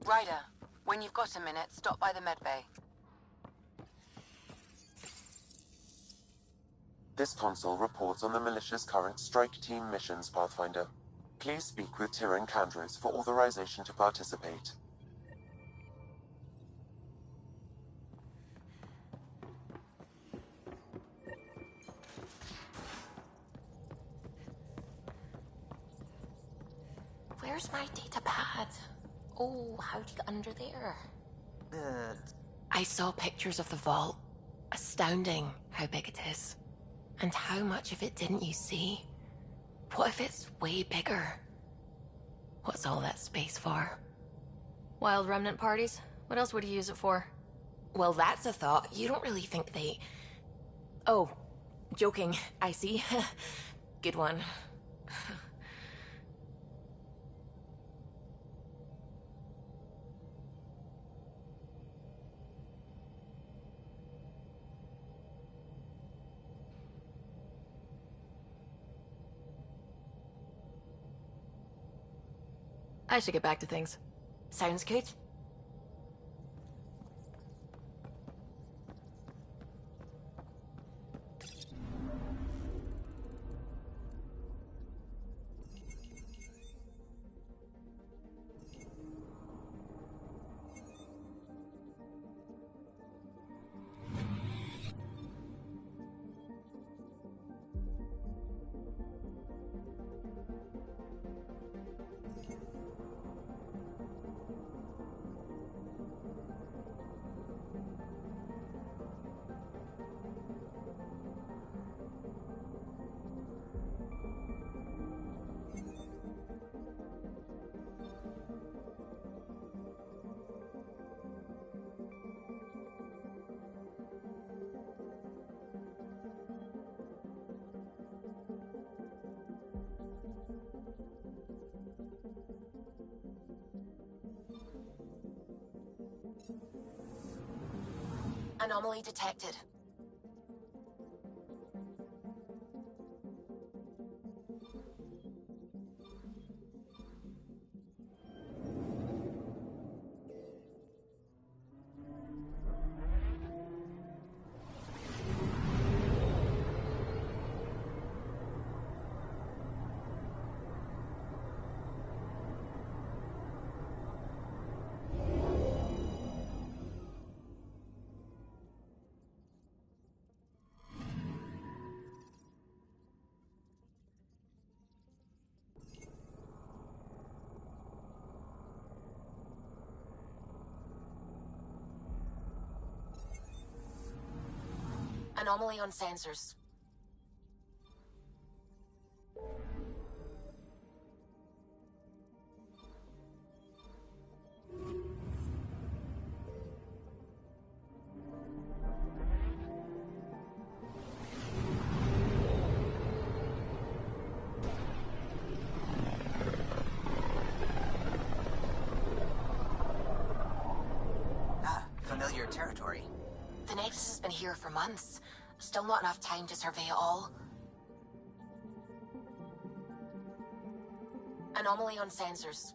Ryder, when you've got a minute, stop by the medbay. This console reports on the militia's current strike team missions, Pathfinder. Please speak with Tyrion Candres for authorization to participate. Where's my data pad? Oh, how'd you get under there? I saw pictures of the vault. Astounding how big it is. And how much of it didn't you see? What if it's way bigger? What's all that space for? Wild remnant parties? What else would you use it for? Well, that's a thought. You don't really think they... Oh, joking. I see. Good one. I should get back to things. Sounds good. Anomaly detected. Anomaly on sensors. Familiar territory. The Nexus has been here for months. Still not enough time to survey it all. Anomaly on sensors.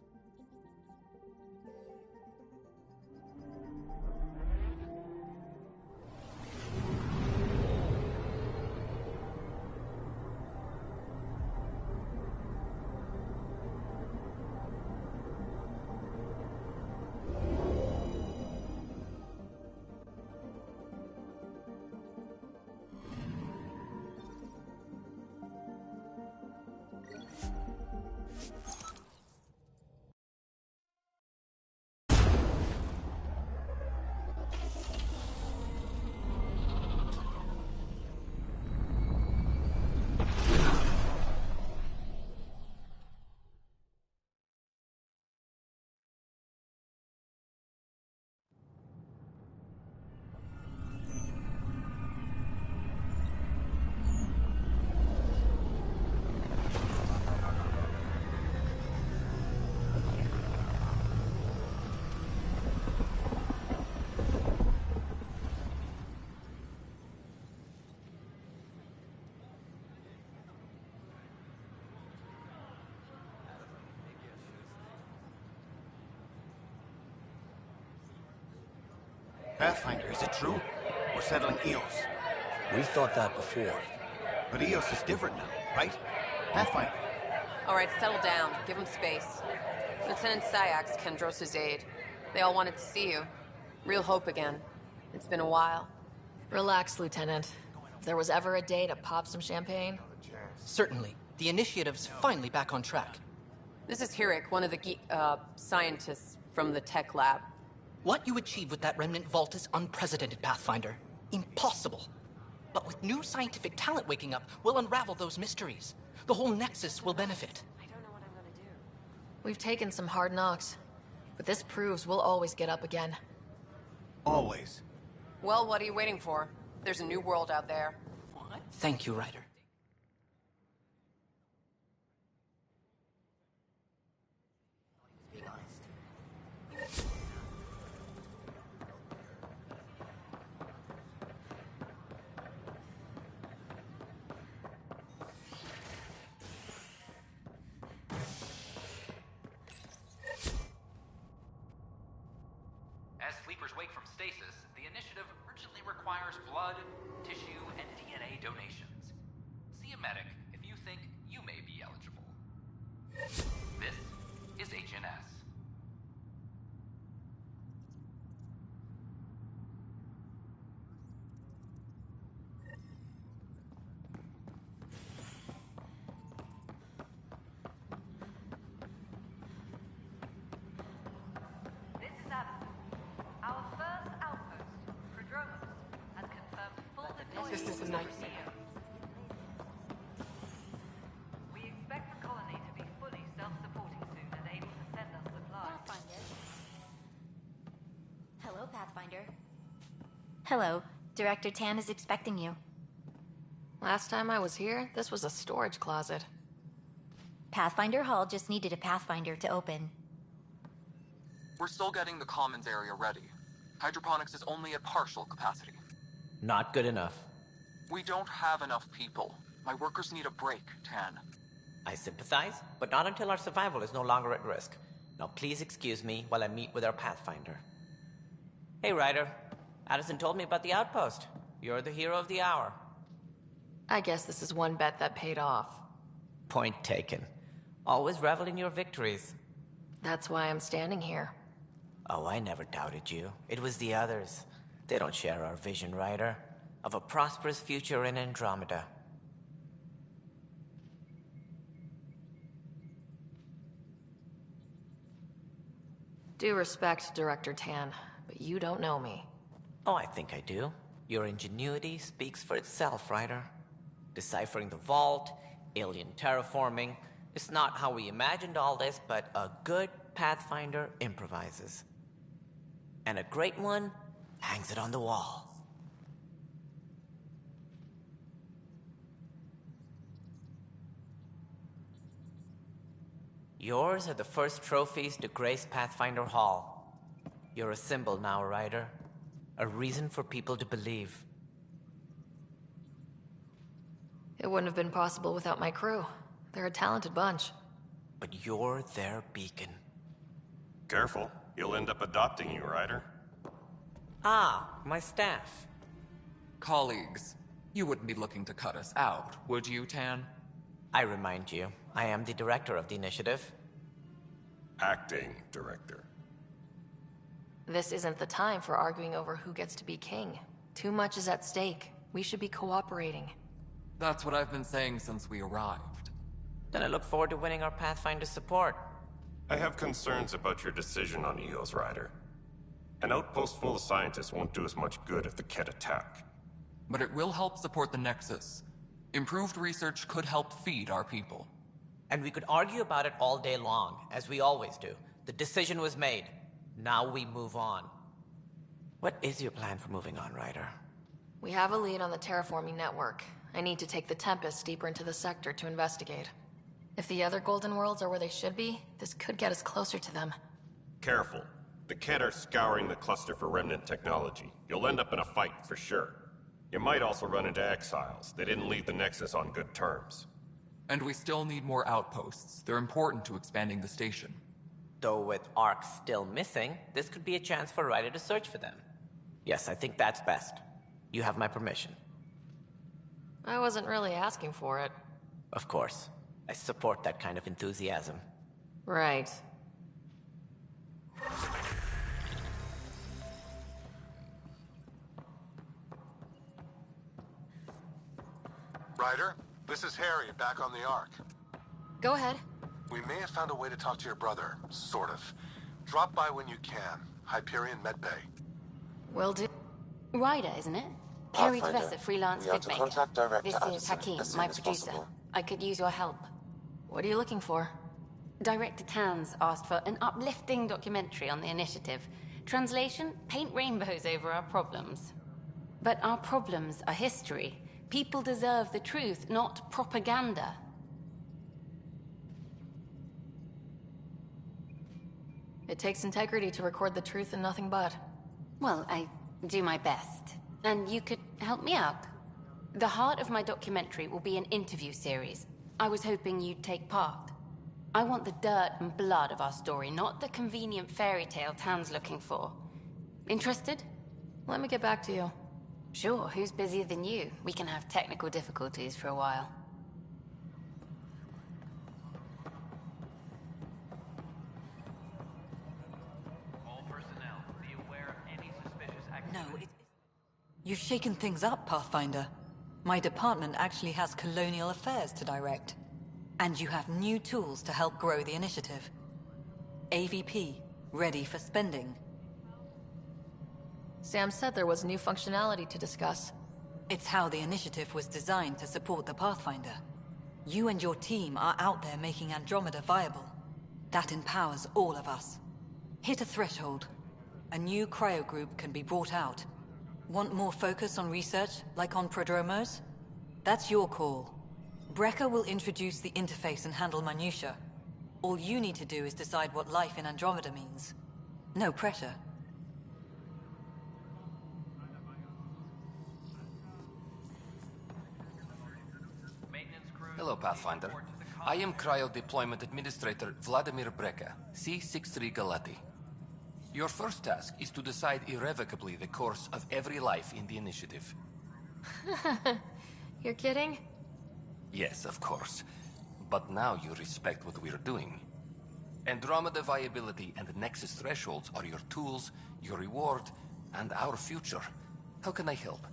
Pathfinder, is it true? We're settling Eos. We thought that before. But Eos is different now, right? Pathfinder. All right, settle down. Give him space. Lieutenant Syax, Kendros' aide. They all wanted to see you. Real hope again. It's been a while. Relax, Lieutenant. If there was ever a day to pop some champagne... Certainly. The initiative's finally back on track. This is Hirik, one of the scientists from the tech lab. What you achieved with that remnant vault is unprecedented, Pathfinder. Impossible. But with new scientific talent waking up, we'll unravel those mysteries. The whole Nexus will benefit. We've taken some hard knocks. But this proves we'll always get up again. Always. Well, what are you waiting for? There's a new world out there. Thank you, Ryder. As sleepers wake from stasis, the initiative urgently requires blood, tissue, and DNA donations. See a medic if you think you may be eligible. This is HNS. This is Adam. Our first outpost, Andromeda, has confirmed full deployment. This is a nightmare. We expect the colony to be fully self-supporting soon and able to send us supplies. Pathfinder. Hello, Pathfinder. Hello. Director Tan is expecting you. Last time I was here, this was a storage closet. Pathfinder Hall just needed a Pathfinder to open. We're still getting the commons area ready. Hydroponics is only at partial capacity. Not good enough. We don't have enough people. My workers need a break, Tan. I sympathize, but not until our survival is no longer at risk. Now please excuse me while I meet with our Pathfinder. Hey, Ryder. Addison told me about the outpost. You're the hero of the hour. I guess this is one bet that paid off. Point taken. Always revel in your victories. That's why I'm standing here. Oh, I never doubted you. It was the others. They don't share our vision, Ryder, of a prosperous future in Andromeda. Due respect, Director Tan, but you don't know me. Oh, I think I do. Your ingenuity speaks for itself, Ryder. Deciphering the vault, alien terraforming. It's not how we imagined all this, but a good Pathfinder improvises. And a great one hangs it on the wall. Yours are the first trophies to grace Pathfinder Hall. You're a symbol now, Ryder. A reason for people to believe. It wouldn't have been possible without my crew. They're a talented bunch. But you're their beacon. Careful. You'll end up adopting you, Ryder. Ah, my staff. Colleagues, you wouldn't be looking to cut us out, would you, Tan? I remind you, I am the director of the initiative. Acting director. This isn't the time for arguing over who gets to be king. Too much is at stake. We should be cooperating. That's what I've been saying since we arrived. Then I look forward to winning our Pathfinder support. I have concerns about your decision on Eos, Ryder. An outpost full of scientists won't do us much good if the Kett attack. But it will help support the Nexus. Improved research could help feed our people. And we could argue about it all day long, as we always do. The decision was made. Now we move on. What is your plan for moving on, Ryder? We have a lead on the terraforming network. I need to take the Tempest deeper into the sector to investigate. If the other Golden Worlds are where they should be, this could get us closer to them. Careful. The Kett are scouring the cluster for remnant technology. You'll end up in a fight for sure. You might also run into exiles. They didn't leave the Nexus on good terms. And we still need more outposts. They're important to expanding the station. Though with Ark still missing, this could be a chance for Ryder to search for them. Yes, I think that's best. You have my permission. I wasn't really asking for it. Of course. I support that kind of enthusiasm. Right. Ryder, this is Harry, back on the Ark. Go ahead. We may have found a way to talk to your brother, sort of. Drop by when you can. Hyperion Medbay. Will do. Ryder, isn't it? Harry Pathfinder, Tavessa, freelance we are to vidmaker. contact Director This is Anderson Hakim, as soon my as producer. possible. I could use your help. What are you looking for? Director Tans asked for an uplifting documentary on the initiative. Translation, paint rainbows over our problems. But our problems are history. People deserve the truth, not propaganda. It takes integrity to record the truth and nothing but. Well, I do my best. And you could help me out. The heart of my documentary will be an interview series. I was hoping you'd take part. I want the dirt and blood of our story, not the convenient fairy tale Tan's looking for. Interested? Let me get back to you. Sure, who's busier than you? We can have technical difficulties for a while. All personnel, be aware of any suspicious activity. No, You've shaken things up, Pathfinder. My department actually has colonial affairs to direct. And you have new tools to help grow the initiative. AVP, ready for spending. Sam said there was new functionality to discuss. It's how the initiative was designed to support the Pathfinder. You and your team are out there making Andromeda viable. That empowers all of us. Hit a threshold. A new cryo group can be brought out. Want more focus on research, like on Prodromos? That's your call. Brecker will introduce the interface and handle minutiae. All you need to do is decide what life in Andromeda means. No pressure. Hello, Pathfinder. I am Cryo Deployment Administrator Vladimir Brecker, C-63 Galati. Your first task is to decide irrevocably the course of every life in the initiative. You're kidding? Yes, of course. But now you respect what we're doing. Andromeda viability and Nexus thresholds are your tools, your reward, and our future. How can I help?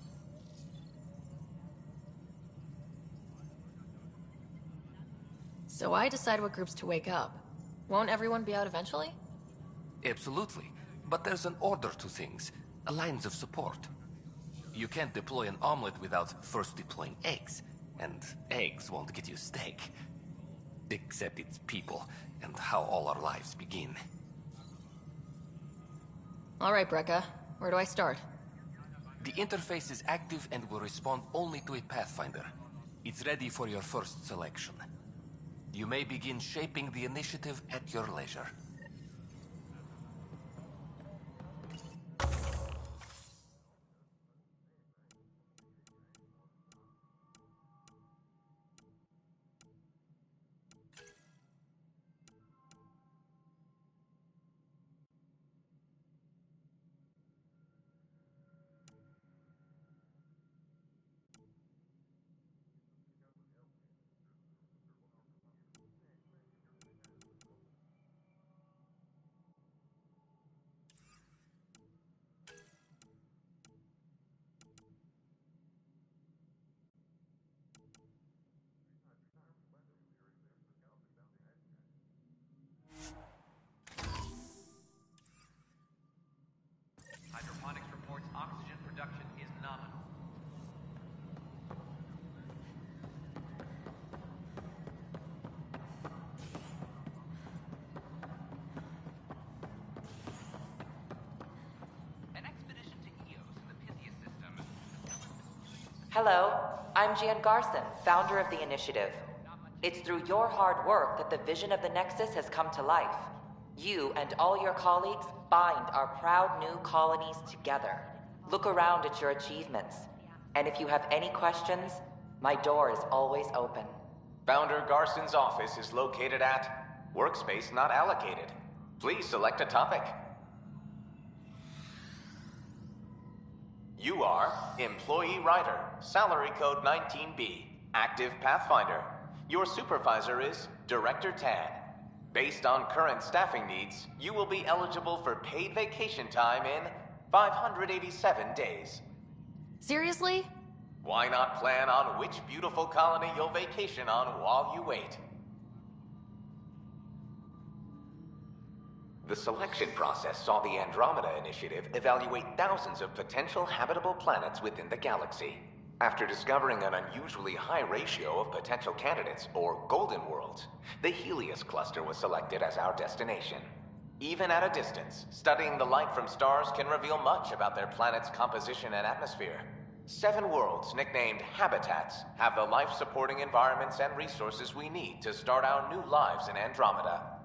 So I decide what groups to wake up. Won't everyone be out eventually? Absolutely. But there's an order to things. Lines of support. You can't deploy an omelet without first deploying eggs. And eggs won't get you steak. Except it's people, and how all our lives begin. All right, Brekka. Where do I start? The interface is active and will respond only to a Pathfinder. It's ready for your first selection. You may begin shaping the initiative at your leisure. Hydroponics reports oxygen production is nominal. An expedition to Eos in the Pythia system. Hello, I'm Jan Garson, founder of the initiative. It's through your hard work that the vision of the Nexus has come to life. You and all your colleagues bind our proud new colonies together. Look around at your achievements. And if you have any questions, my door is always open. Founder Garson's office is located at Workspace Not Allocated. Please select a topic. You are Employee Writer, Salary Code 19B, Active Pathfinder. Your supervisor is Director Tan. Based on current staffing needs, you will be eligible for paid vacation time in 587 days. Seriously? Why not plan on which beautiful colony you'll vacation on while you wait? The selection process saw the Andromeda Initiative evaluate thousands of potential habitable planets within the galaxy. After discovering an unusually high ratio of potential candidates, or golden worlds, the Helios cluster was selected as our destination. Even at a distance, studying the light from stars can reveal much about their planet's composition and atmosphere. 7 worlds, nicknamed habitats, have the life-supporting environments and resources we need to start our new lives in Andromeda.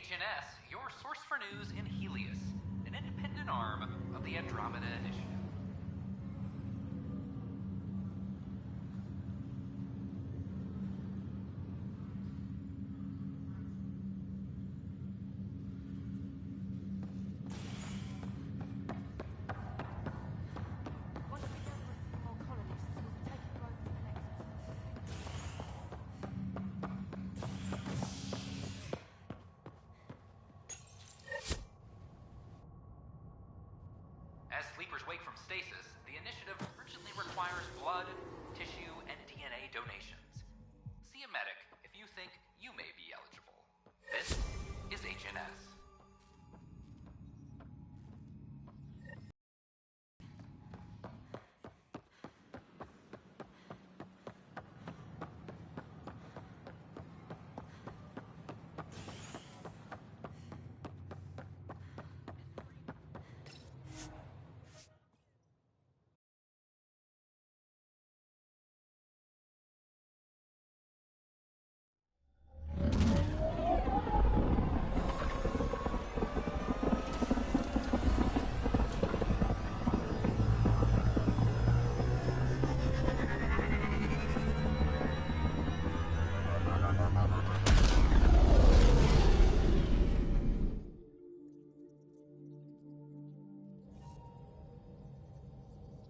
HNS, your source for news in Helios, an independent arm of the Andromeda Initiative. Wake from stasis, the initiative urgently requires blood, tissue, and DNA donations. See a medic if you think you may be eligible. This is HNS.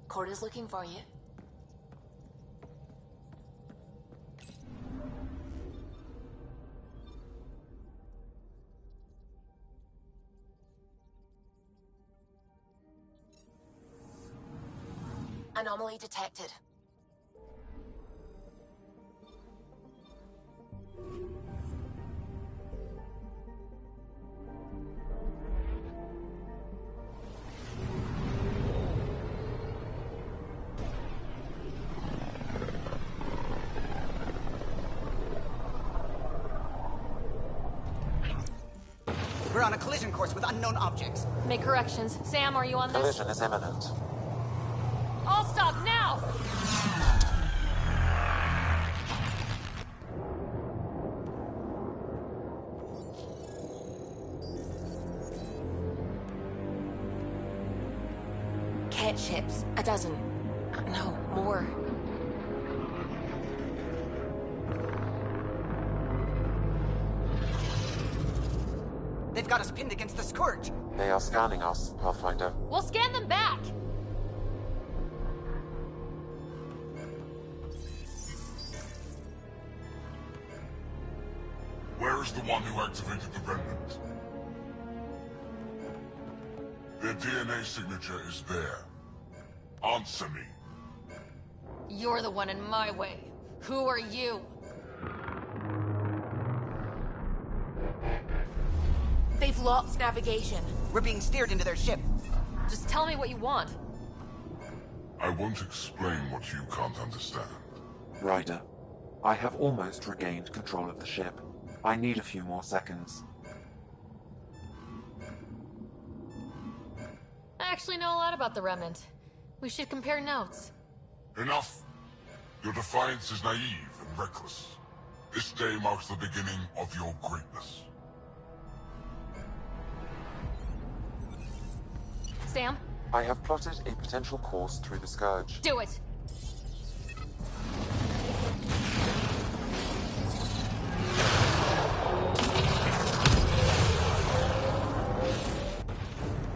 Corda's looking for you. Anomaly detected. We're on a collision course with unknown objects. Make corrections. Sam, are you on this? Collision is imminent. All stop now! Cat ships. 12. No, more. They've got us pinned against the Scourge. They are scanning us, Pathfinder. We'll scan them back! Where is the one who activated the Remnant? Their DNA signature is there. Answer me. You're the one in my way. Who are you? They've locked navigation. We're being steered into their ship. Just tell me what you want. I won't explain what you can't understand. Ryder, I have almost regained control of the ship. I need a few more seconds. I actually know a lot about the Remnant. We should compare notes. Enough! Your defiance is naive and reckless. This day marks the beginning of your greatness. Sam? I have plotted a potential course through the Scourge. Do it!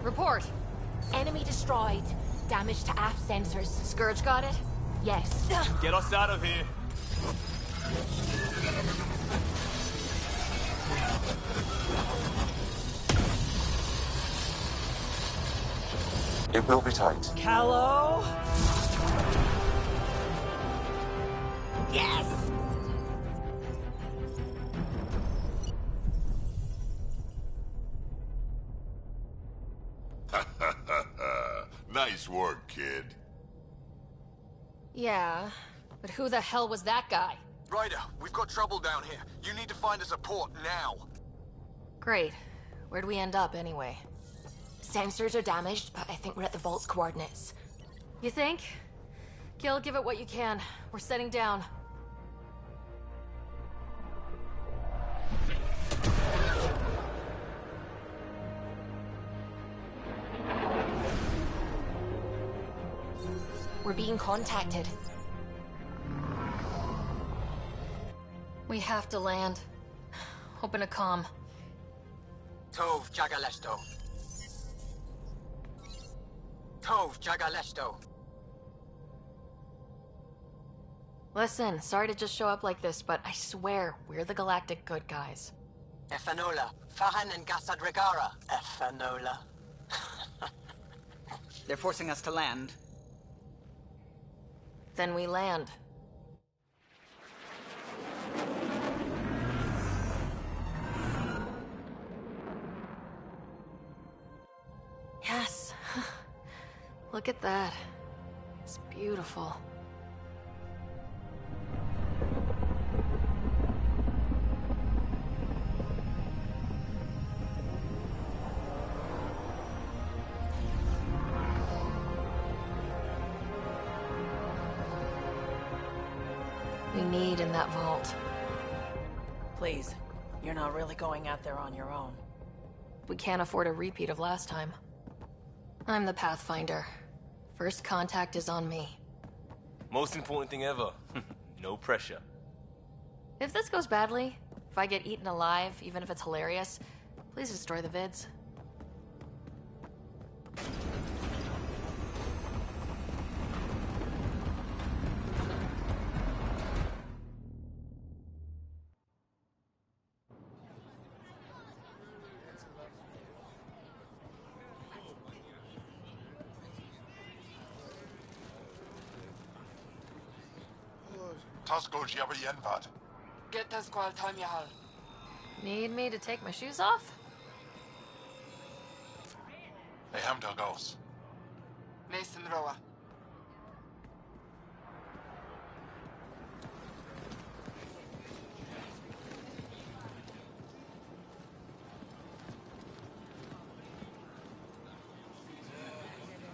Report. Enemy destroyed. Damage to aft sensors. Scourge got it? Yes. Get us out of here. It will be tight. Callow? Yes! Nice work, kid. Yeah, but who the hell was that guy? Ryder, we've got trouble down here. You need to find us a port now. Great. Where'd we end up, anyway? Sensors are damaged, but I think we're at the vault's coordinates. You think? Gil, give it what you can. We're setting down. We're being contacted. We have to land. Open a comm. Tov Jagalesto. Tov Jagalesto. Listen, sorry to just show up like this, but I swear, we're the galactic good guys. Efanola. Fahan and Gasadregara. Efanola. They're forcing us to land. Then we land. Yes. Look at that. It's beautiful. We need in that vault. Please, you're not really going out there on your own. We can't afford a repeat of last time. I'm the Pathfinder. First contact is on me. Most important thing ever. No pressure. If this goes badly, if I get eaten alive, even if it's hilarious, please destroy the vids. Get the squad time yahal. Need me to take my shoes off? Hey, Hamdal goes. Mason Roa.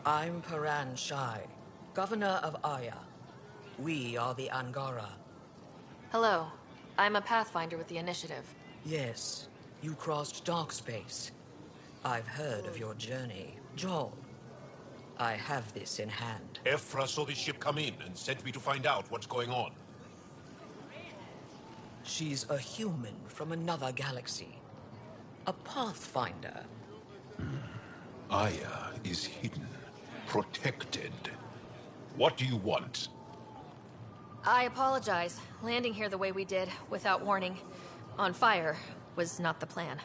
I'm Paran Shai, Governor of Aya. We are the Angara. Hello. I'm a Pathfinder with the Initiative. Yes, you crossed dark space. I've heard of your journey, Joel. I have this in hand. Ephra saw this ship come in and sent me to find out what's going on. She's a human from another galaxy. A Pathfinder. Aya is hidden, protected. What do you want? I apologize. Landing here the way we did, without warning, on fire, was not the plan.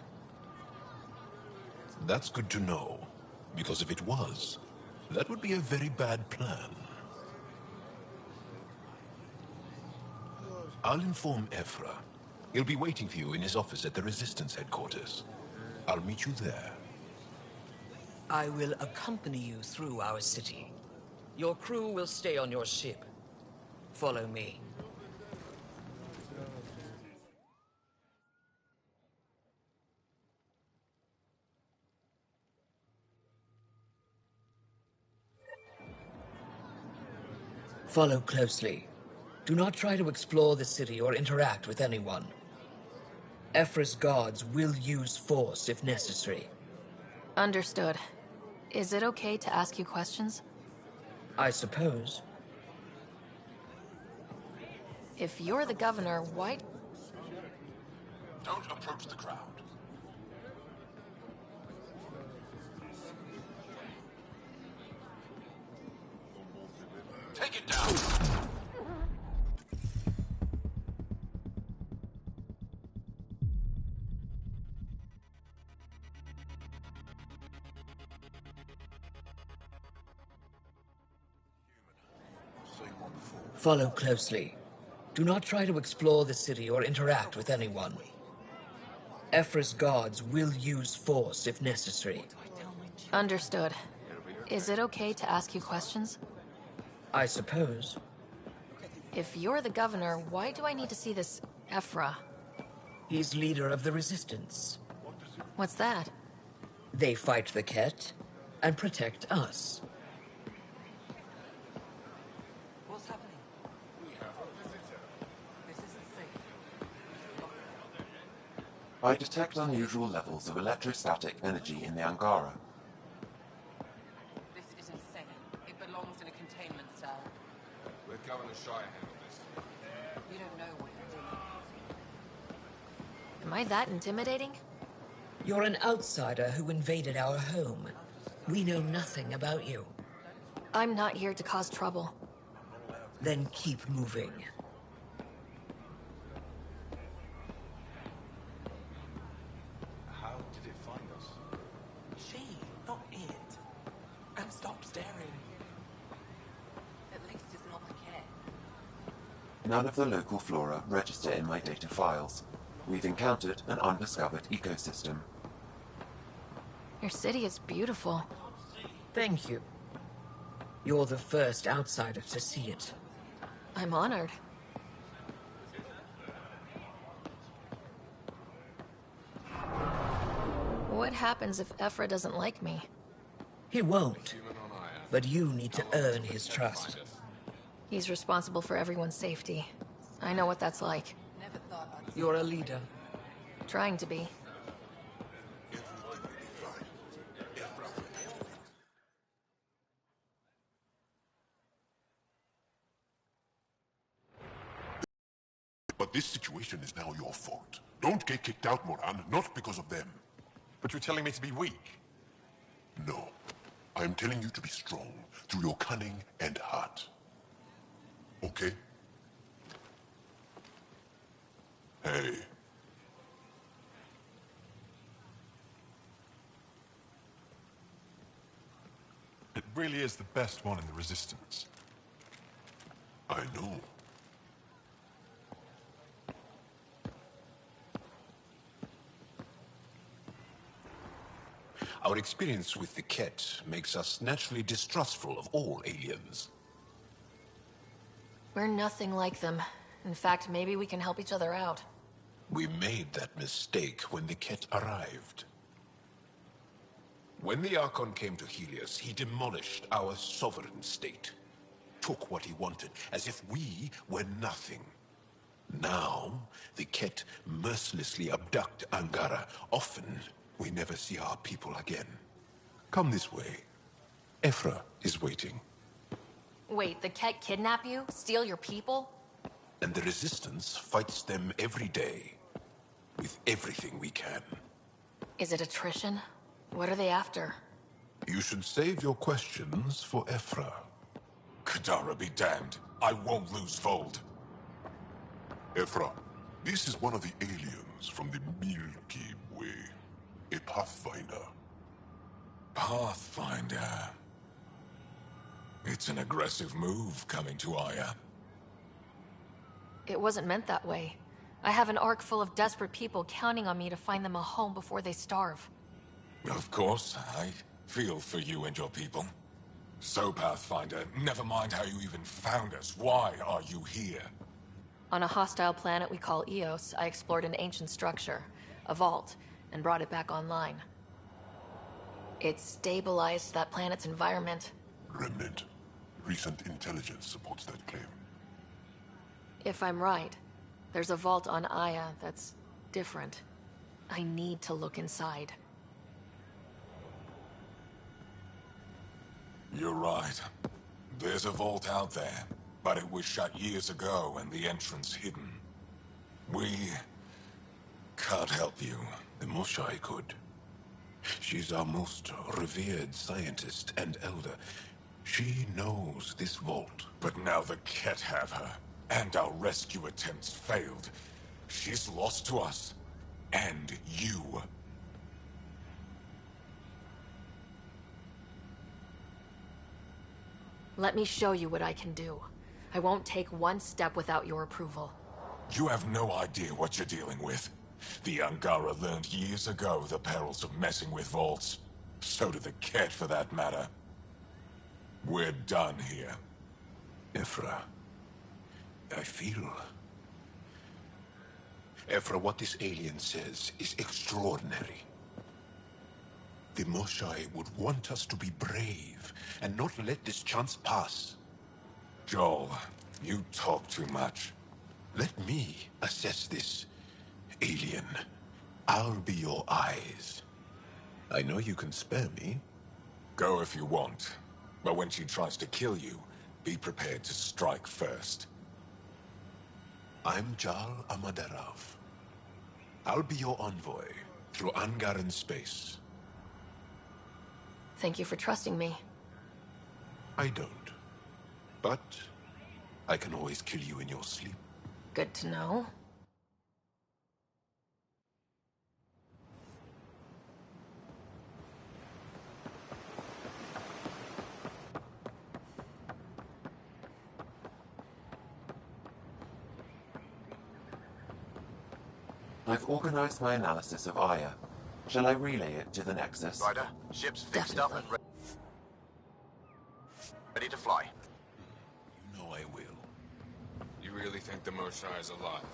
That's good to know, because if it was, that would be a very bad plan. I'll inform Ephra. He'll be waiting for you in his office at the Resistance headquarters. I'll meet you there. I will accompany you through our city. Your crew will stay on your ship. Follow me. Follow closely. Do not try to explore the city or interact with anyone. Ephra's guards will use force if necessary. Understood. Is it okay to ask you questions? I suppose. If you're the governor, why... Don't approach the crowd. Take it down! Follow closely. Do not try to explore the city or interact with anyone. Ephra's guards will use force if necessary. Understood. Is it okay to ask you questions? I suppose. If you're the governor, why do I need to see this Ephra? He's leader of the Resistance. What's that? They fight the Ket and protect us. What's happening? We have a visitor. This isn't safe. I detect unusual levels of electrostatic energy in the Angara. This is insane. It belongs in a containment cell. Let Governor Shire handle this. You don't know what you're doing. Am I that intimidating? You're an outsider who invaded our home. We know nothing about you. I'm not here to cause trouble. Then keep moving. How did it find us? She, not it. And stop staring. At least it's not the cat. None of the local flora register in my data files. We've encountered an undiscovered ecosystem. Your city is beautiful. Thank you. You're the first outsider to see it. I'm honored. What happens if Ephra doesn't like me? He won't. But you need to earn his trust. He's responsible for everyone's safety. I know what that's like. Never thought I'd... You're a leader. Trying to be. But this situation is now your fault. Don't get kicked out, Moran, not because of them. But you're telling me to be weak. No. I'm telling you to be strong through your cunning and heart. Okay? Hey. It really is the best one in the Resistance. I know. Our experience with the Ket makes us naturally distrustful of all aliens. We're nothing like them. In fact, maybe we can help each other out. We made that mistake when the Ket arrived. When the Archon came to Helios, he demolished our sovereign state. Took what he wanted, as if we were nothing. Now, the Ket mercilessly abduct Angara. Often, we never see our people again. Come this way. Ephra is waiting. Wait, the Ket kidnap you? Steal your people? And the Resistance fights them every day. With everything we can. Is it attrition? What are they after? You should save your questions for Ephra. Kadara be damned. I won't lose Fold. Ephra, this is one of the aliens from the Milky Way. A Pathfinder. Pathfinder. It's an aggressive move coming to Aya. It wasn't meant that way. I have an ark full of desperate people counting on me to find them a home before they starve. Of course, I feel for you and your people. So, Pathfinder, never mind how you even found us. Why are you here? On a hostile planet we call Eos, I explored an ancient structure, a vault, and brought it back online. It stabilized that planet's environment. Remnant. Recent intelligence supports that claim. If I'm right, there's a vault on Aya that's different. I need to look inside. You're right. There's a vault out there, but it was shut years ago and the entrance hidden. We can't help you. The Moshai could. She's our most revered scientist and elder. She knows this vault. But now the Ket have her, and our rescue attempts failed. She's lost to us, and you. Let me show you what I can do. I won't take one step without your approval. You have no idea what you're dealing with. The Angara learned years ago the perils of messing with vaults. So did the Ket, for that matter. We're done here. Ephra, I feel... Ephra, what this alien says is extraordinary. The Moshai would want us to be brave and not let this chance pass. Joel, you talk too much. Let me assess this, alien. I'll be your eyes. I know you can spare me. Go if you want. But when she tries to kill you, be prepared to strike first. I'm Jal Amaderov. I'll be your envoy through Angaran space. Thank you for trusting me. I don't. But I can always kill you in your sleep. Good to know. I've organized my analysis of Aya. Shall I relay it to the Nexus? Ryder, ship's fixed up and ready to fly. You know I will. You really think the Moshai is alive?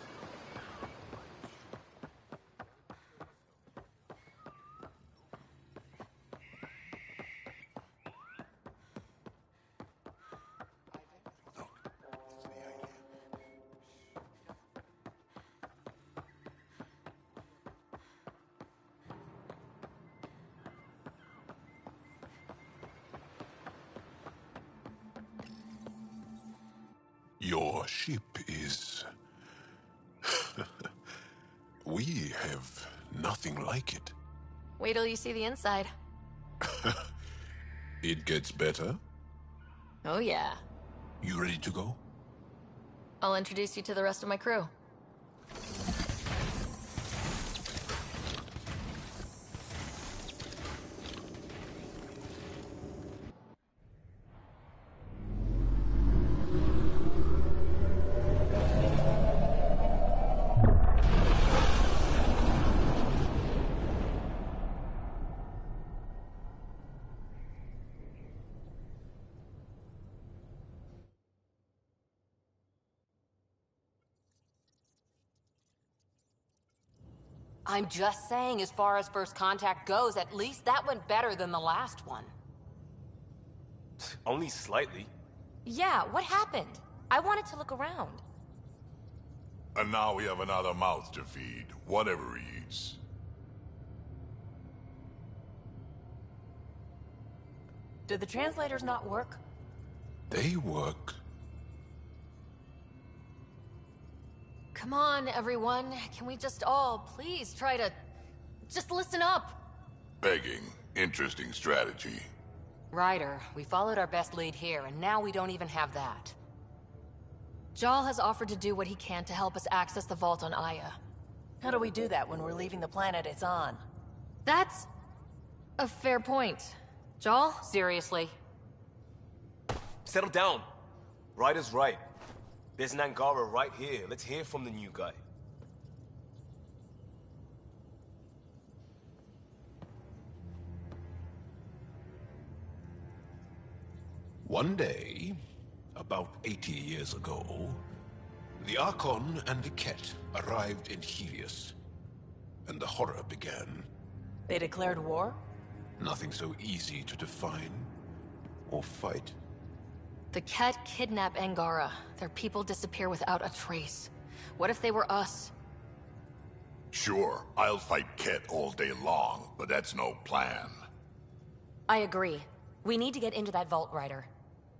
Your ship is... We have nothing like it. Wait till you see the inside. It gets better. Oh yeah. You ready to go? I'll introduce you to the rest of my crew. I'm just saying, as far as first contact goes, at least that went better than the last one. Only slightly. Yeah, what happened? I wanted to look around. And now we have another mouth to feed, whatever he eats. Did the translators not work? They work. Come on, everyone. Can we just all please try to... just listen up? Begging. Interesting strategy. Ryder, we followed our best lead here, and now we don't even have that. Jal has offered to do what he can to help us access the vault on Aya. How do we do that when we're leaving the planet it's on? That's... a fair point. Jal? Seriously? Settle down. Ryder's right. There's an Angara right here. Let's hear from the new guy. One day, about 80 years ago, the Archon and the Ket arrived in Helios, and the horror began. They declared war? Nothing so easy to define or fight. The Ket kidnap Angara. Their people disappear without a trace. What if they were us? Sure, I'll fight Ket all day long, but that's no plan. I agree. We need to get into that vault, Ryder.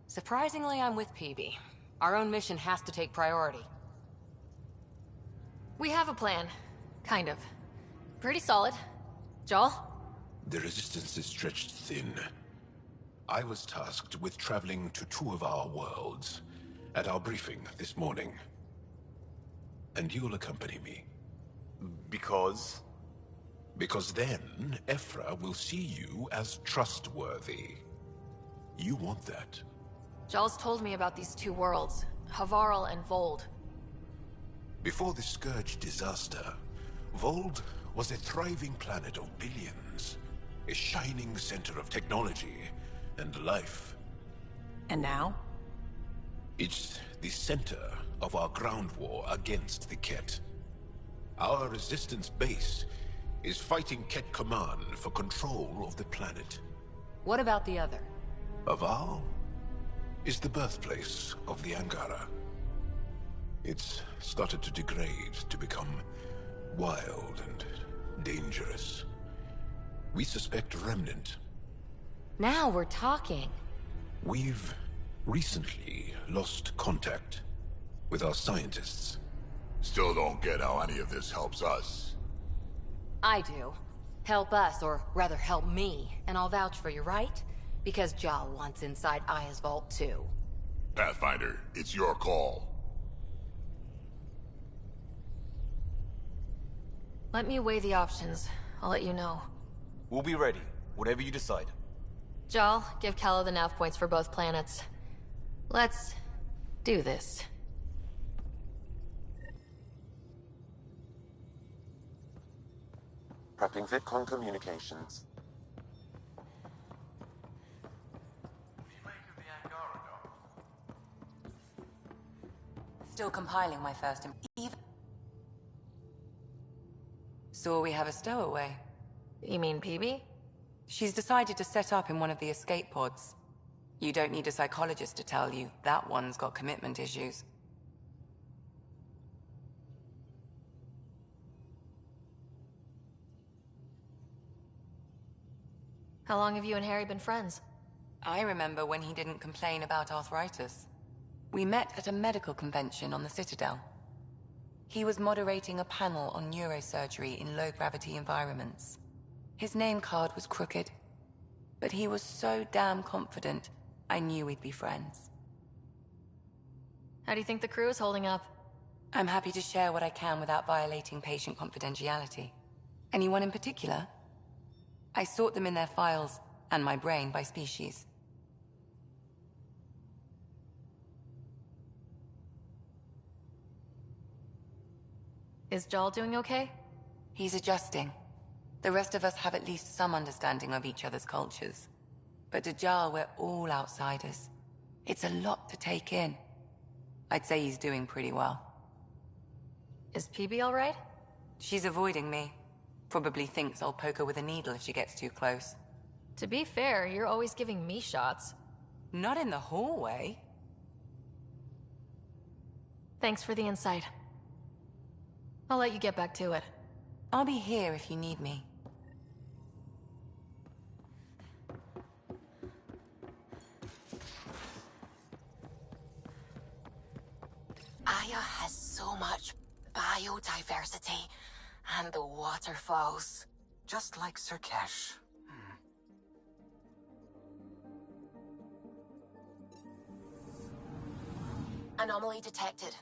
Surprisingly, I'm with PB. Our own mission has to take priority. We have a plan. Kind of. Pretty solid. Jal? The resistance is stretched thin. I was tasked with traveling to two of our worlds at our briefing this morning. And you'll accompany me. Because? Because then, Ephra will see you as trustworthy. You want that. Jal's told me about these two worlds, Havarl and Vold. Before the Scourge disaster, Vold was a thriving planet of billions. A shining center of technology and life. And now? It's the center of our ground war against the Ket. Our resistance base is fighting Ket Command for control of the planet. What about the other? Havarl is the birthplace of the Angara. It's started to degrade, to become wild and dangerous. We suspect a remnant. Now we're talking. We've recently lost contact with our scientists. Still don't get how any of this helps us. I do. Help us, or rather help me, and I'll vouch for you, right? Because Jal wants inside Aya's vault too. Pathfinder, it's your call. Let me weigh the options. I'll let you know. We'll be ready, whatever you decide. Jal, give Kala the nav points for both planets. Let's do this. Prepping VidCon communications. Still compiling my first Saw we have a stowaway. You mean PB? She's decided to set up in one of the escape pods. You don't need a psychologist to tell you that one's got commitment issues. How long have you and Harry been friends? I remember when he didn't complain about arthritis. We met at a medical convention on the Citadel. He was moderating a panel on neurosurgery in low-gravity environments. His name card was crooked, but he was so damn confident, I knew we'd be friends. How do you think the crew is holding up? I'm happy to share what I can without violating patient confidentiality. Anyone in particular? I sort them in their files, and my brain by species. Is Jal doing okay? He's adjusting. The rest of us have at least some understanding of each other's cultures. But to Jal, we're all outsiders. It's a lot to take in. I'd say he's doing pretty well. Is PB all right? She's avoiding me. Probably thinks I'll poke her with a needle if she gets too close. To be fair, you're always giving me shots. Not in the hallway. Thanks for the insight. I'll let you get back to it. I'll be here if you need me. Aya has so much biodiversity, and the waterfalls. Just like Sirkesh. Anomaly detected.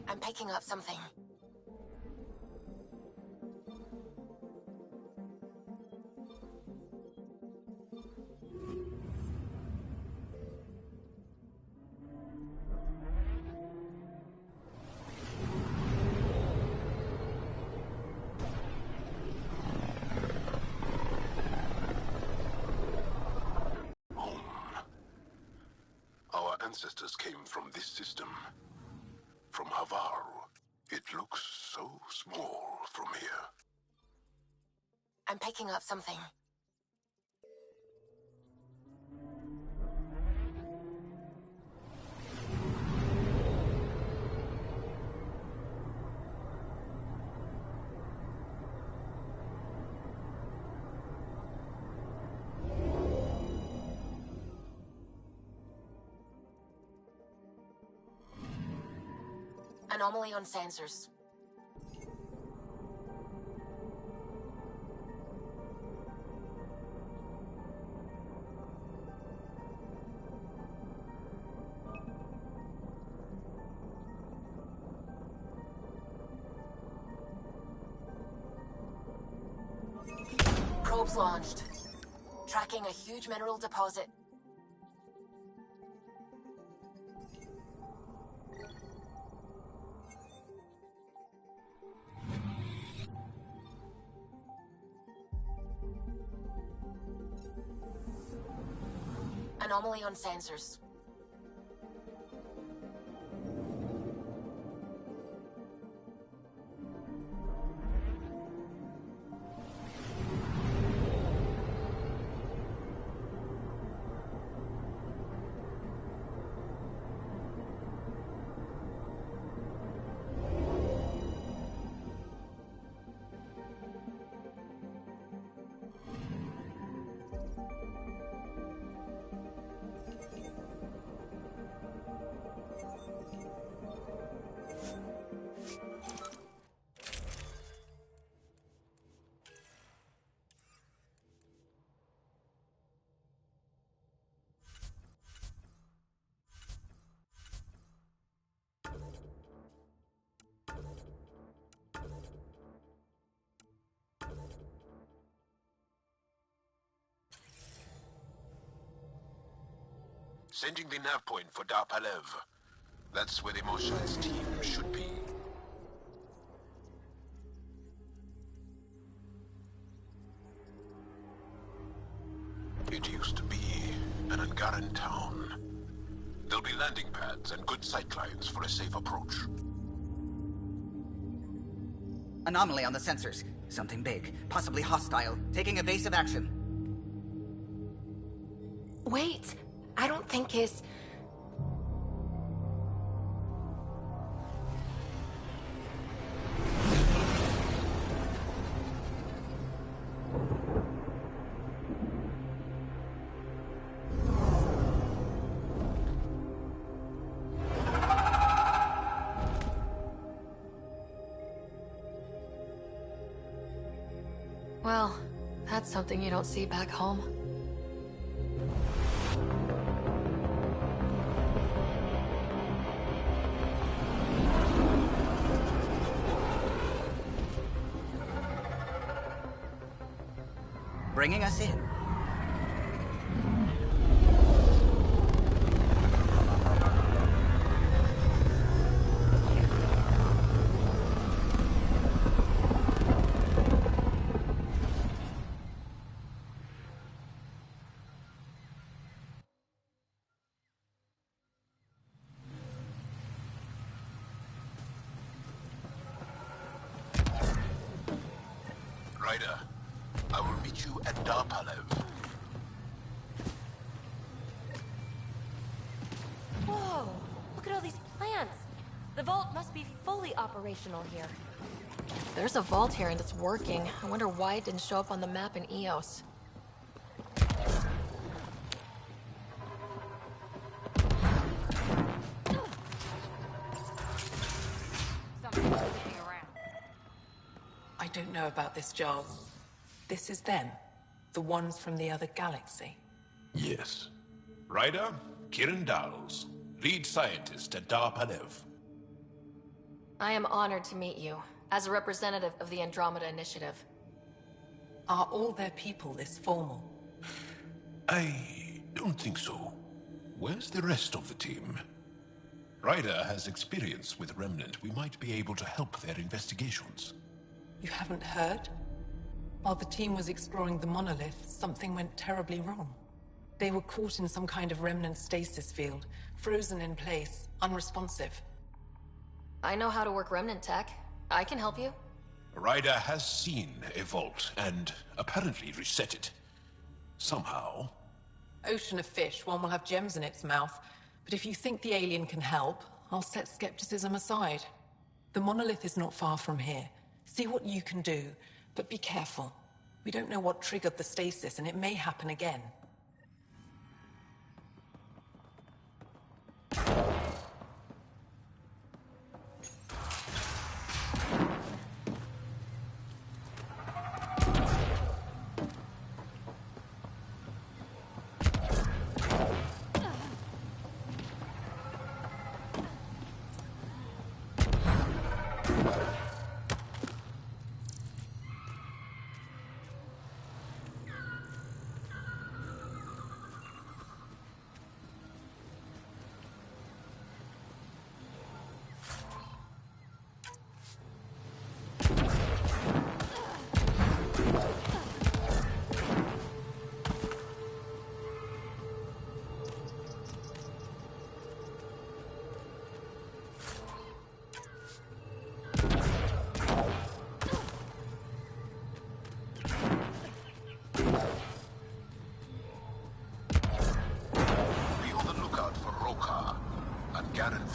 I'm picking up something. ancestors came from this system. From Havaru. It looks so small from here. I'm picking up something. Anomaly on sensors. Probes launched. Tracking a huge mineral deposit. Anomaly on sensors. Sending the nav point for Darpalev. That's where the Mosha's team should be. It used to be an Angaran town. There'll be landing pads and good sightlines for a safe approach. Anomaly on the sensors. Something big, possibly hostile, taking evasive action. Wait, I don't think it's... Well, that's something you don't see back home. Bringing us in. Ryder, I will meet you at Darpalev. Whoa! Look at all these plants! The vault must be fully operational here. There's a vault here and it's working. I wonder why it didn't show up on the map in EOS. I don't know about this, Jarl. This is them. The ones from the other galaxy. Yes. Ryder, Kirin Dowles, lead scientist at Darpalev. I am honored to meet you, as a representative of the Andromeda Initiative. Are all their people this formal? I don't think so. Where's the rest of the team? Ryder has experience with Remnant. We might be able to help their investigations. You haven't heard? While the team was exploring the monolith, something went terribly wrong. They were caught in some kind of remnant stasis field, frozen in place, unresponsive. I know how to work remnant tech. I can help you. Ryder has seen a vault and apparently reset it. Somehow. Ocean of fish, one will have gems in its mouth. But if you think the alien can help, I'll set skepticism aside. The monolith is not far from here. See what you can do, but be careful. We don't know what triggered the stasis, and it may happen again.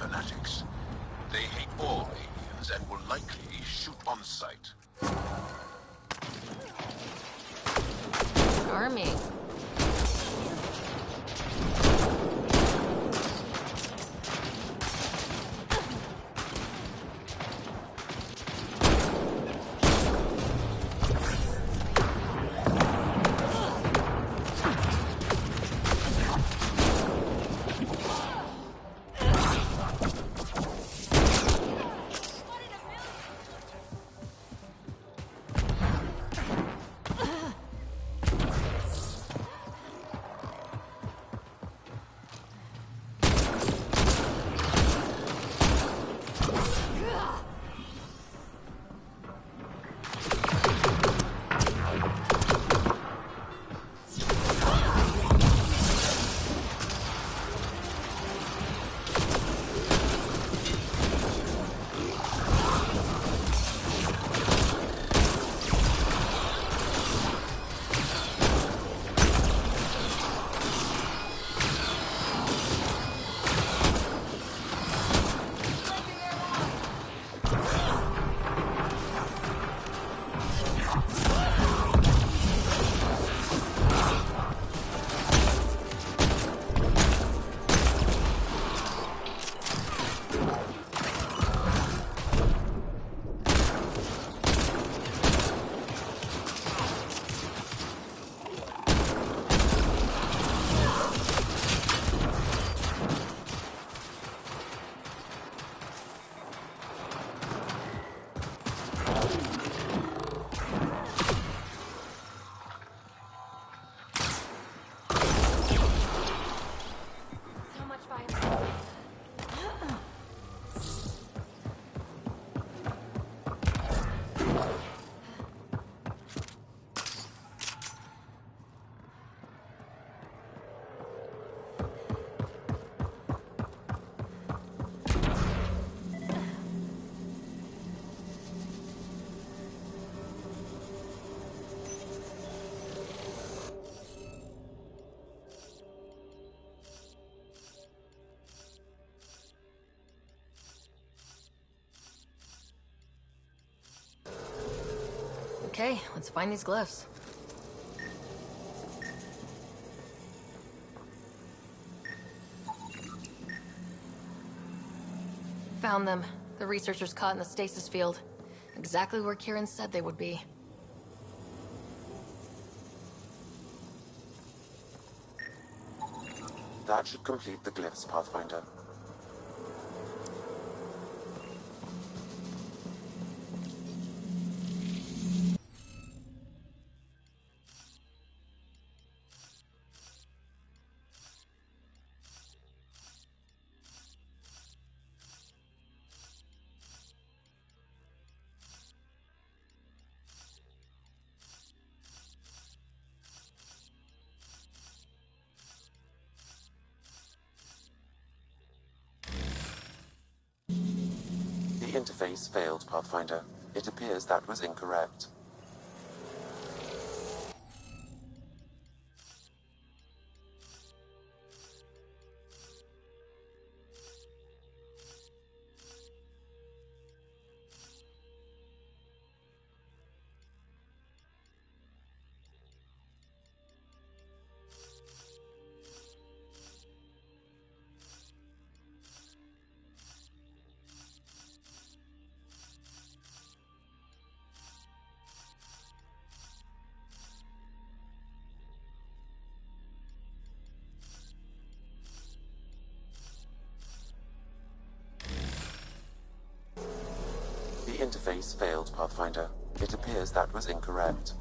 fanatics. They hate all aliens and will likely shoot on sight. Army. Okay, let's find these glyphs. Found them. The researchers caught in the stasis field. Exactly where Kieran said they would be. That should complete the glyphs, Pathfinder. interface failed, Pathfinder. It appears that was incorrect. The interface failed, Pathfinder. It appears that was incorrect.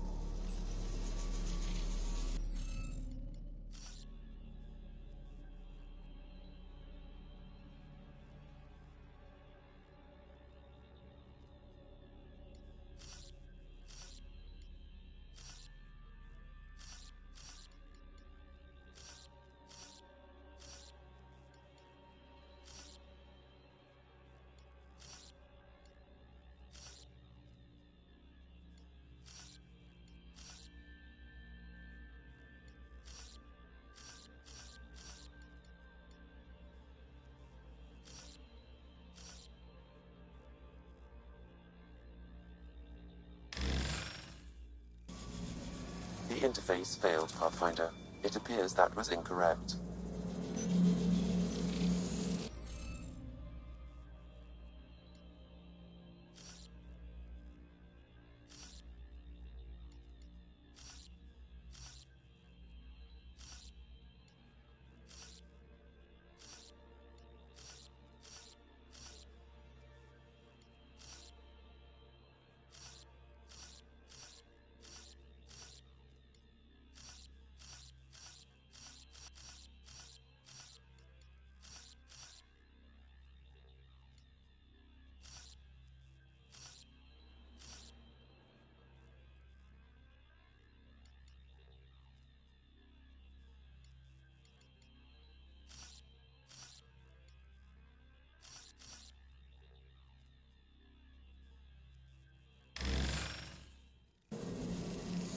The interface failed, Pathfinder. It appears that was incorrect.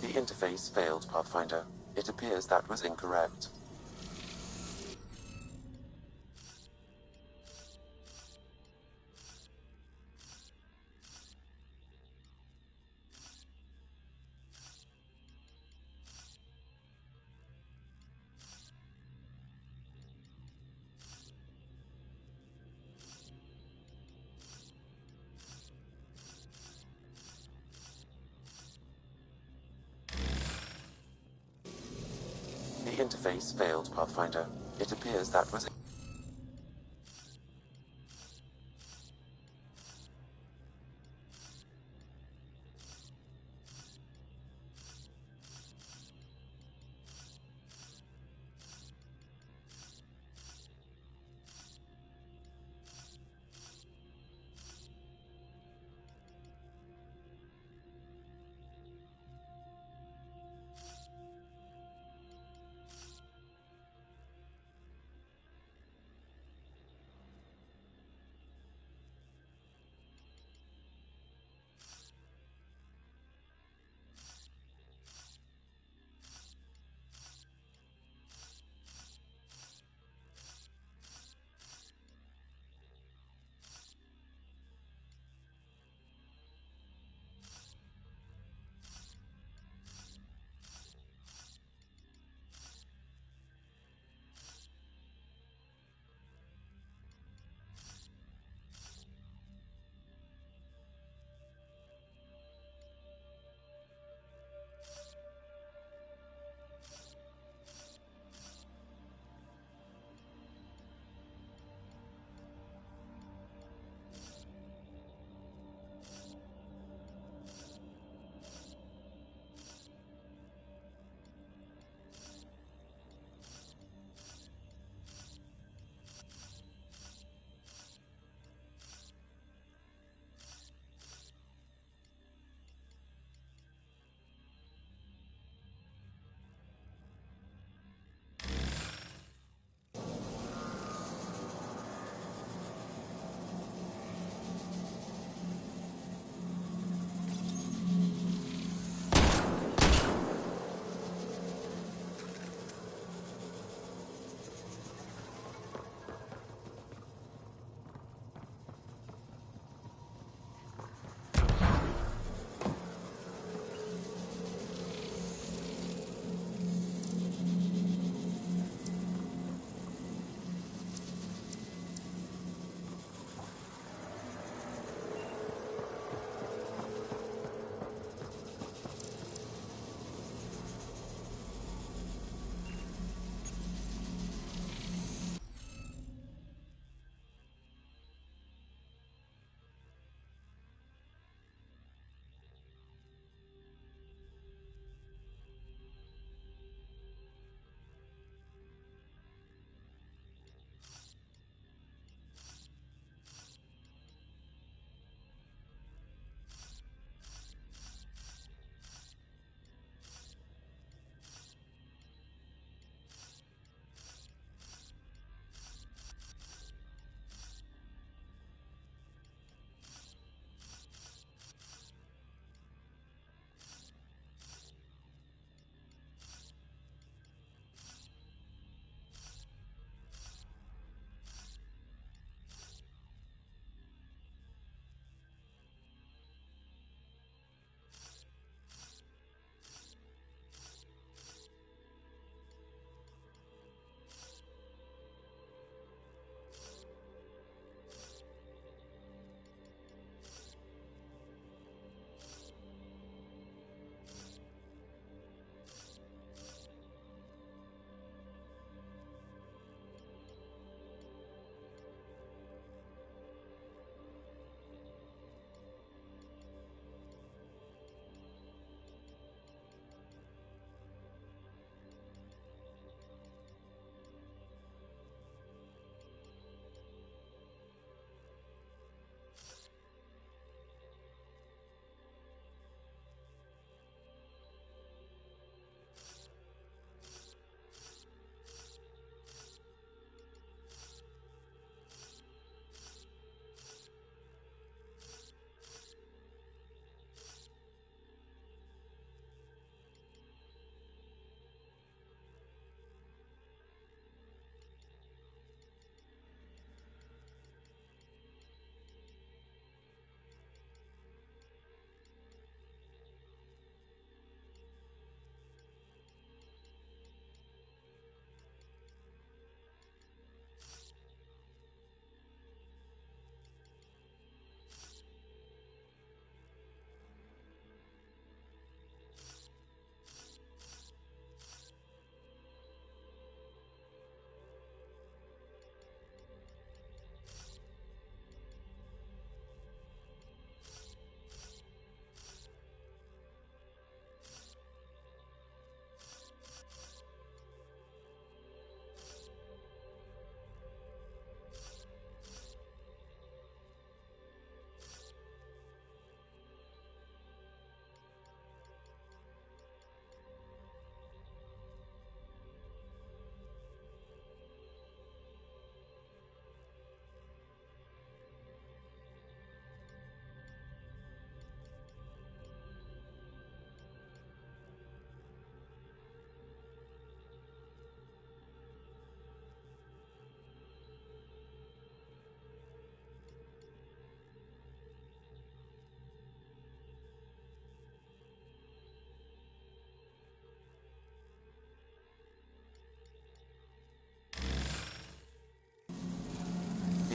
The interface failed, Pathfinder. It appears that was incorrect. The interface failed, Pathfinder. It appears that was...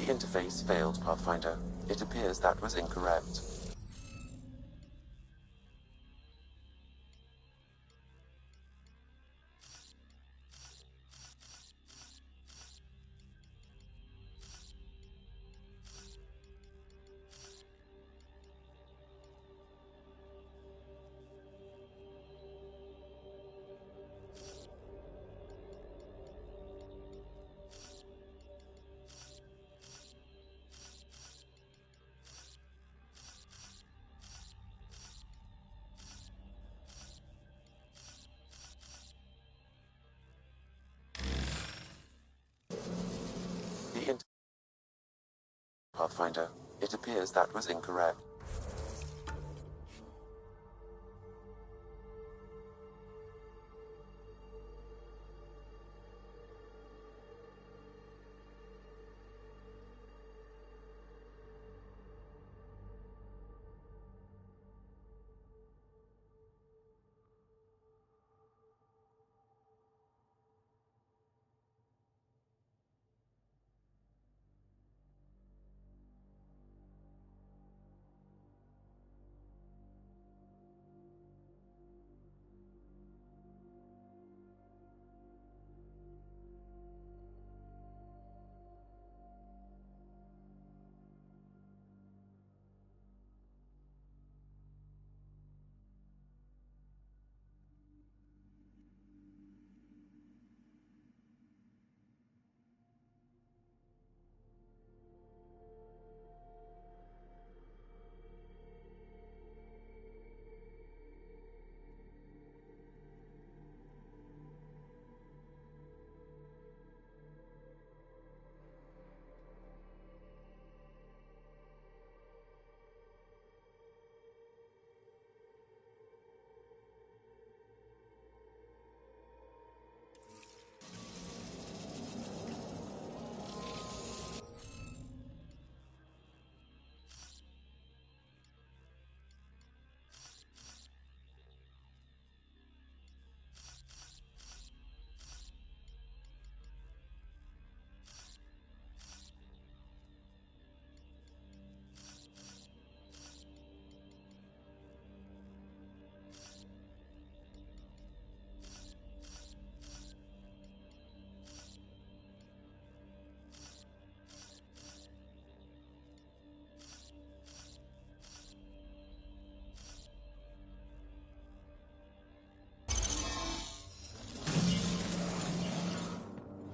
interface failed, Pathfinder. It appears that was incorrect. Pathfinder. It appears that was incorrect.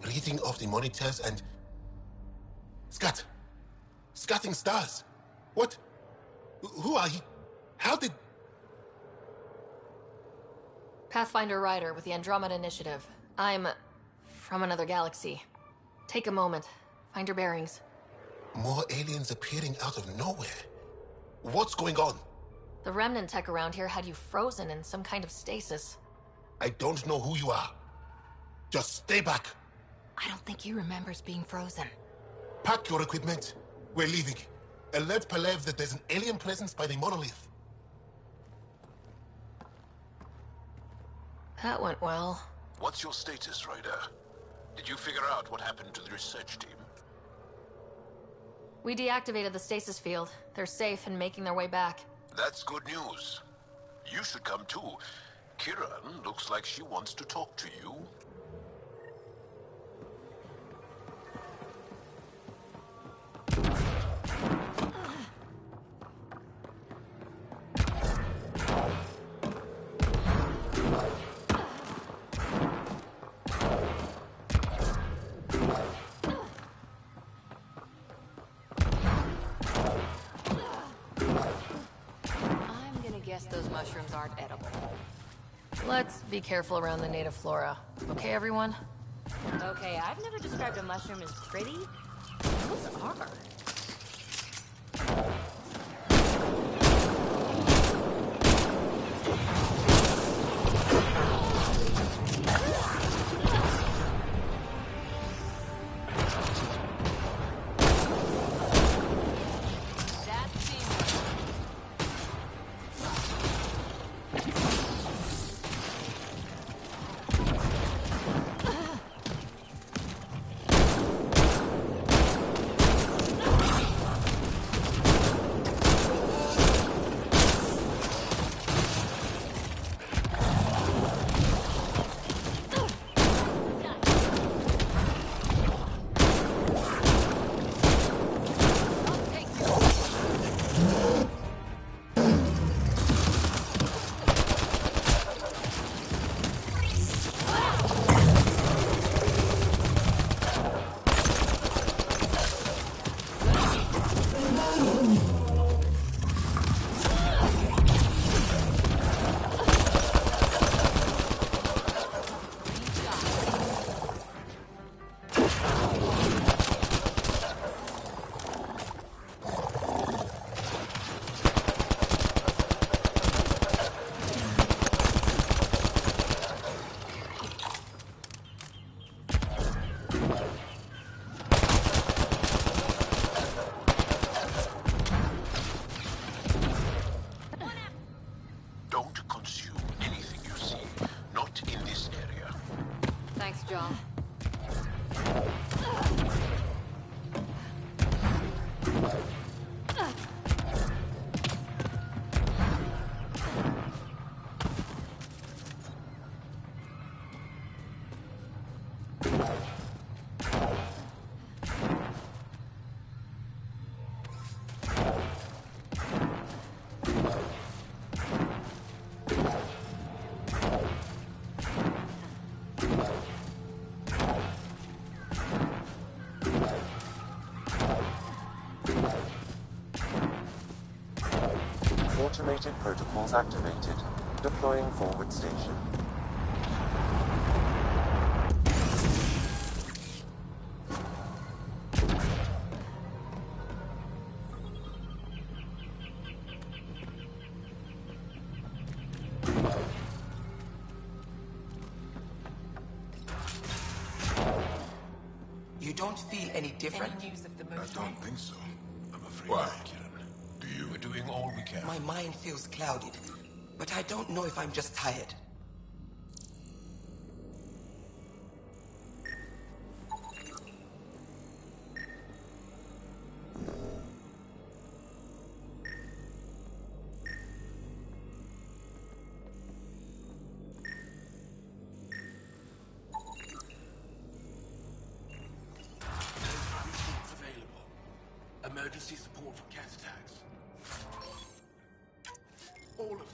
Reading of the monitors and... Scatting stars. What? Who are you? How did... Pathfinder Ryder with the Andromeda Initiative. I'm... from another galaxy. Take a moment. Find your bearings. More aliens appearing out of nowhere. What's going on? The remnant tech around here had you frozen in some kind of stasis. I don't know who you are. Just stay back. I don't think he remembers being frozen. Pack your equipment. We're leaving. Alert Palev that there's an alien presence by the monolith. That went well. What's your status, Ryder? Did you figure out what happened to the research team? We deactivated the stasis field. They're safe and making their way back. That's good news. You should come too. Kiran looks like she wants to talk to you. Those mushrooms aren't edible. Let's be careful around the native flora. Okay, everyone? Okay, I've never described a mushroom as pretty. Those are. Automated protocols activated. Deploying forward station. You don't feel any different? Any news of the I don't think so. I'm afraid Why? not, Kieran. Do you? We're doing all we can. My mind feels clouded, but I don't know if I'm just tired. Emergency support for cat attacks. All of them.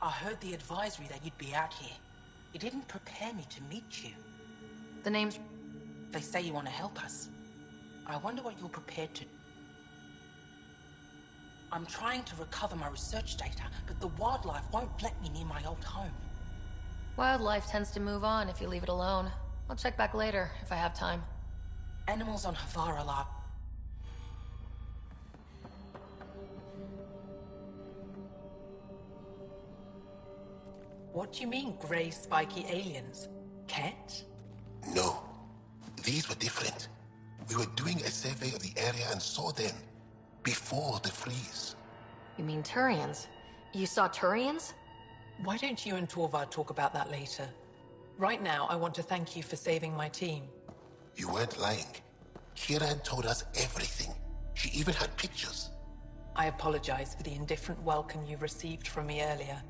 I heard the advisory that you'd be out here. It didn't prepare me to meet you. The name's... They say you want to help us. I wonder what you're prepared to... I'm trying to recover my research data, but the wildlife won't let me near my old home. Wildlife tends to move on if you leave it alone. I'll check back later, if I have time. Animals on Havara are... What do you mean, grey spiky aliens? Ket? No. These were different. We were doing a survey of the area and saw them. Before the freeze. You mean Turians? You saw Turians? Why don't you and Torvar talk about that later? Right now, I want to thank you for saving my team. You weren't lying. Kieran told us everything. She even had pictures. I apologize for the indifferent welcome you received from me earlier.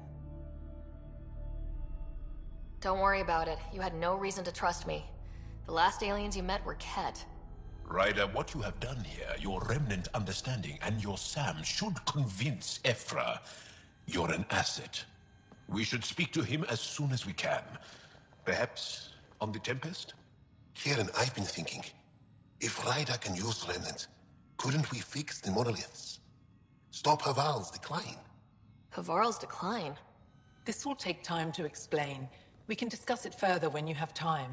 Don't worry about it. You had no reason to trust me. The last aliens you met were Ket. Ryder, what you have done here, your remnant understanding and your Sam should convince Ephra you're an asset. We should speak to him as soon as we can. Perhaps on the Tempest? Kieran, I've been thinking. If Ryder can use remnant, couldn't we fix the monoliths? Stop Haval's decline? Havarl's decline? This will take time to explain. We can discuss it further when you have time.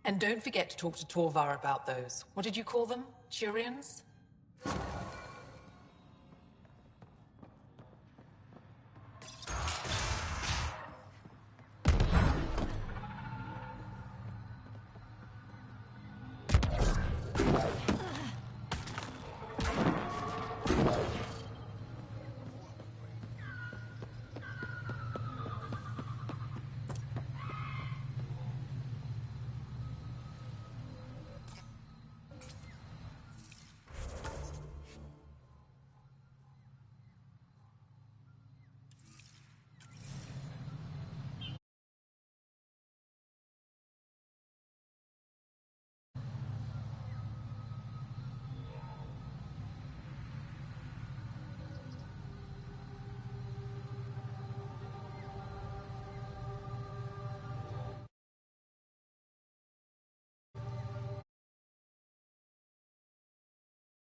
And don't forget to talk to Torvar about those. What did you call them? Turians?